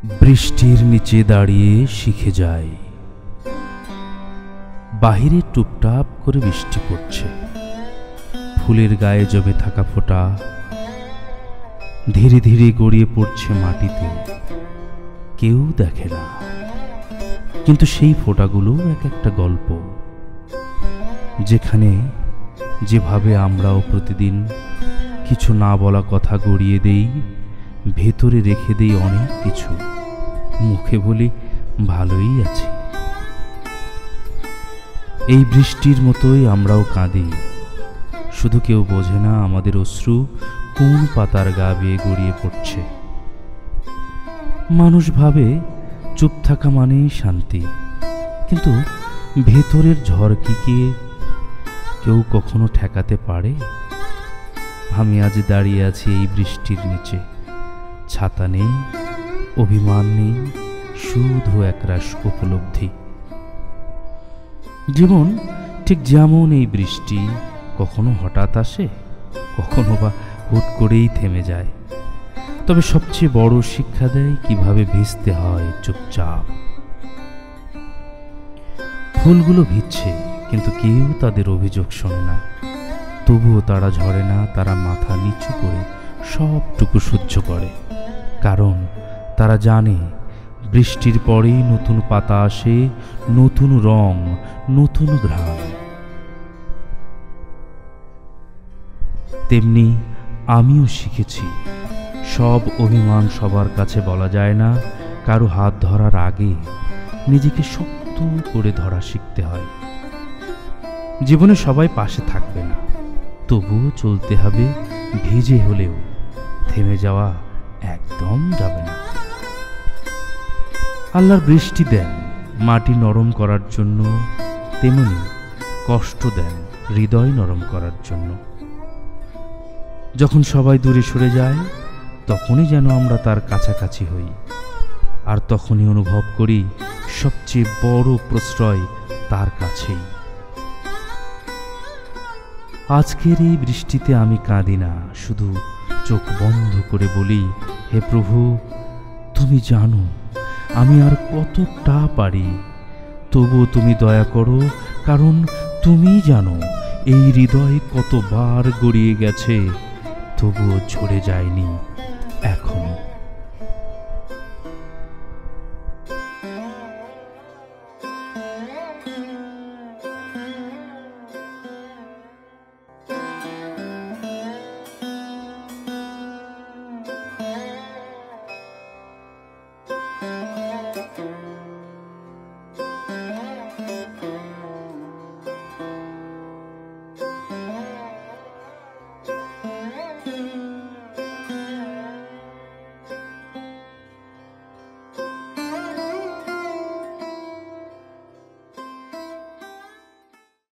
বৃষ্টির নিচে দাঁড়িয়ে শিখে যাই। বাহিরে টুপটাপ করে বৃষ্টি পড়ছে, ফুলের গায়ে জমে থাকা ফোঁটা ধীরে ধীরে গড়িয়ে পড়ছে মাটিতে। কেউ দেখে না, কিন্তু সেই ফোঁটাগুলো এক একটা গল্প, যেখানে যেভাবে আমরাও প্রতিদিন কিছু না বলা কথা গড়িয়ে দেই, ভেতরে রেখে দেই অনেক কিছু, মুখে বলি ভালোই আছে। এই বৃষ্টির মতোই আমরাও কাঁদি, শুধু কেউ বোঝে না আমাদের অশ্রু কোন পাতার গা বেয়ে গড়িয়ে পড়ছে। মানুষ ভাবে চুপ থাকা মানেই শান্তি, কিন্তু ভেতরের ঝড় কি কেউ কখনো ঠেকাতে পারে? আমি আজ দাঁড়িয়ে আছি এই বৃষ্টির নিচে, ছাতা নেই, অভিমান নেই, শুধু একরাশ উপলব্ধি। জীবন ঠিক যেমন এই বৃষ্টি, কখনো হঠাৎ আসে, কখনো বা হুট করেই থেমে যায়, তবে সবচেয়ে বড় শিক্ষা দেয় কিভাবে ভিজতে হয় চুপচাপ। ফুলগুলো ভিজছে, কিন্তু কেউ তাদের অভিযোগ শোনে না। তবুও তারা ঝরে না, তারা মাথা নিচু করে সবটুকু সহ্য করে, কারণ তারা জানে বৃষ্টির পরেই নতুন পাতা আসে, নতুন রং, নতুন ঘ্রাণ। তেমনি আমিও শিখেছি, সব অভিমান সবার কাছে বলা যায় না। কারো হাত ধরার আগে নিজেকে শক্ত করে ধরা শিখতে হয়। জীবনে সবাই পাশে থাকবে না, তবুও চলতে হবে, ভিজে হলেও থেমে যাওয়া একদম যাবে না। আল্লাহর বৃষ্টি দেন মাটি নরম করার জন্য, তেমনি কষ্ট দেন হৃদয় নরম করার জন্য। যখন সবাই দূরে সরে যায়, তখনই যেন আমরা তার কাছাকাছি হই, আর তখনই অনুভব করি সবচেয়ে বড় প্রশ্রয় তার কাছেই। আজকের এই বৃষ্টিতে আমি কাঁদি না, শুধু চোখ বন্ধ করে বলি, হে প্রভু, তুমি জানো আমি আর কতটা পারি, তবুও তুমি দয়া করো, কারণ তুমি জানো এই হৃদয় কতবার গড়িয়ে গেছে, তবুও ঝরে যায়নি।